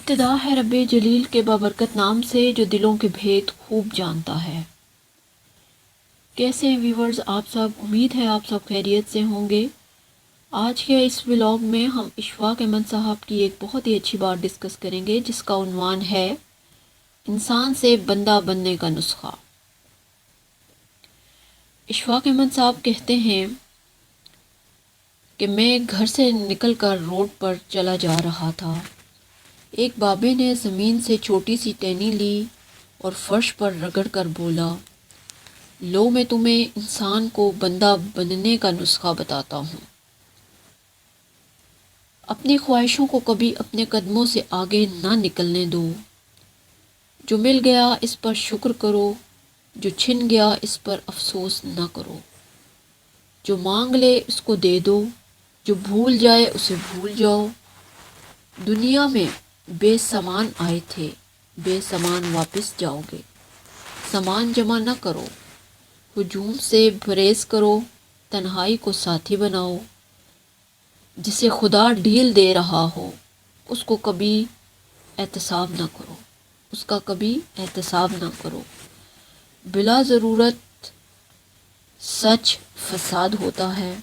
ابتدا ہے رب جلیل کے بابرکت نام سے جو دلوں کے بھید خوب جانتا ہے۔ کیسے ہیں ویورز آپ سب؟ امید ہے آپ سب خیریت سے ہوں گے۔ آج کے اس ولاگ میں ہم اشفاق احمد صاحب کی ایک بہت ہی اچھی بات ڈسکس کریں گے جس کا عنوان ہے انسان سے بندہ بننے کا نسخہ۔ اشفاق احمد صاحب کہتے ہیں کہ میں گھر سے نکل کر روڈ پر چلا جا رہا تھا۔ ایک بابے نے زمین سے چھوٹی سی ٹہنی لی اور فرش پر رگڑ کر بولا، لو میں تمہیں انسان کو بندہ بننے کا نسخہ بتاتا ہوں۔ اپنی خواہشوں کو کبھی اپنے قدموں سے آگے نہ نکلنے دو۔ جو مل گیا اس پر شکر کرو، جو چھن گیا اس پر افسوس نہ کرو۔ جو مانگ لے اس کو دے دو، جو بھول جائے اسے بھول جاؤ۔ دنیا میں بے سامان آئے تھے، بے سامان واپس جاؤ گے۔ سامان جمع نہ کرو، ہجوم سے پرہیز کرو، تنہائی کو ساتھی بناؤ۔ جسے خدا ڈھیل دے رہا ہو اس کو کبھی احتساب نہ کرو، اس کا کبھی احتساب نہ کرو۔ بلا ضرورت سچ فساد ہوتا ہے۔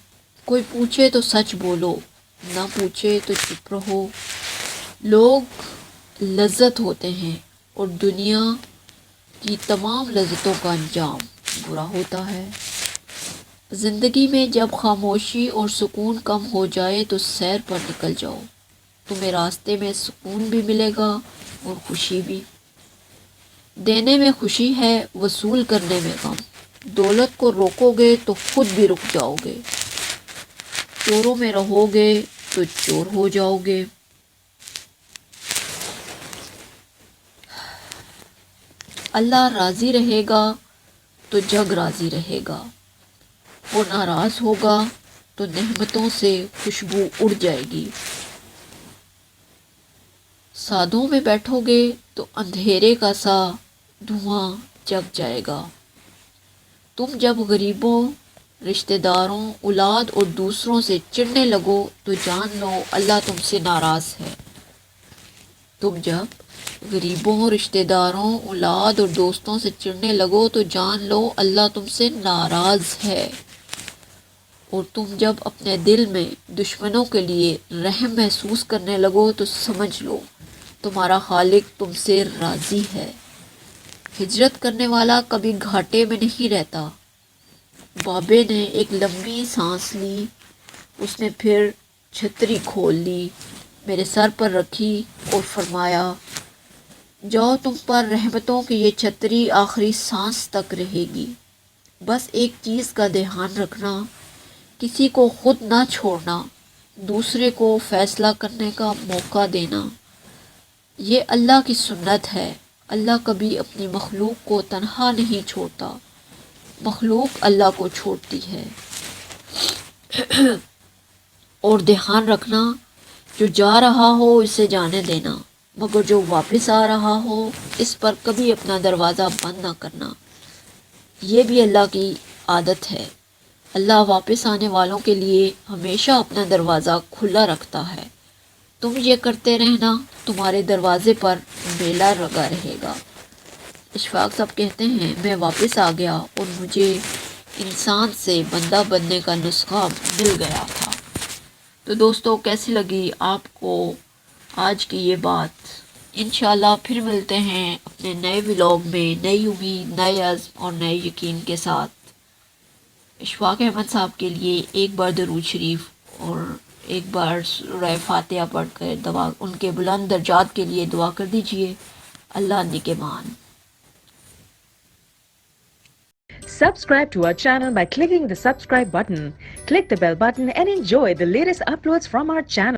کوئی پوچھے تو سچ بولو، نہ پوچھے تو چپ رہو۔ لوگ لذت ہوتے ہیں اور دنیا کی تمام لذتوں کا انجام برا ہوتا ہے۔ زندگی میں جب خاموشی اور سکون کم ہو جائے تو سیر پر نکل جاؤ، تمہیں راستے میں سکون بھی ملے گا اور خوشی بھی۔ دینے میں خوشی ہے، وصول کرنے میں غم۔ دولت کو روکو گے تو خود بھی رک جاؤ گے۔ چوروں میں رہو گے تو چور ہو جاؤ گے۔ اللہ راضی رہے گا تو جگ راضی رہے گا، وہ ناراض ہوگا تو نعمتوں سے خوشبو اڑ جائے گی۔ سادوں میں بیٹھو گے تو اندھیرے کا سا دھواں جگ جائے گا۔ تم جب غریبوں، رشتہ داروں، اولاد اور دوسروں سے چڑھنے لگو تو جان لو اللہ تم سے ناراض ہے۔ تم جب غریبوں، رشتہ داروں، اولاد اور دوستوں سے چڑھنے لگو تو جان لو اللہ تم سے ناراض ہے۔ اور تم جب اپنے دل میں دشمنوں کے لیے رحم محسوس کرنے لگو تو سمجھ لو تمہارا خالق تم سے راضی ہے۔ ہجرت کرنے والا کبھی گھاٹے میں نہیں رہتا۔ بابے نے ایک لمبی سانس لی، اس نے پھر چھتری کھول لی، میرے سر پر رکھی اور فرمایا، جاؤ تم پر رحمتوں کی یہ چھتری آخری سانس تک رہے گی۔ بس ایک چیز کا دھیان رکھنا، کسی کو خود نہ چھوڑنا، دوسرے کو فیصلہ کرنے کا موقع دینا۔ یہ اللہ کی سنت ہے۔ اللہ کبھی اپنی مخلوق کو تنہا نہیں چھوڑتا، مخلوق اللہ کو چھوڑتی ہے۔ اور دھیان رکھنا، جو جا رہا ہو اسے جانے دینا، مگر جو واپس آ رہا ہو اس پر کبھی اپنا دروازہ بند نہ کرنا۔ یہ بھی اللہ کی عادت ہے۔ اللہ واپس آنے والوں کے لیے ہمیشہ اپنا دروازہ کھلا رکھتا ہے۔ تم یہ کرتے رہنا، تمہارے دروازے پر میلہ لگا رہے گا۔ اشفاق صاحب کہتے ہیں میں واپس آ گیا اور مجھے انسان سے بندہ بننے کا نسخہ مل گیا تھا۔ تو دوستو کیسی لگی آپ کو آج کی یہ بات؟ انشاءاللہ پھر ملتے ہیں اپنے نئے ولاگ میں، نئی امید، نئے عزم اور نئے یقین کے ساتھ۔ اشفاق احمد صاحب کے لیے ایک بار درود شریف اور ایک بار سورہ فاتحہ پڑھ کر دعا، ان کے بلند درجات کے لیے دعا کر دیجئے۔ اللہ نگہبان۔ Subscribe to our channel by clicking the subscribe button. Click the bell button and enjoy the latest uploads from our channel.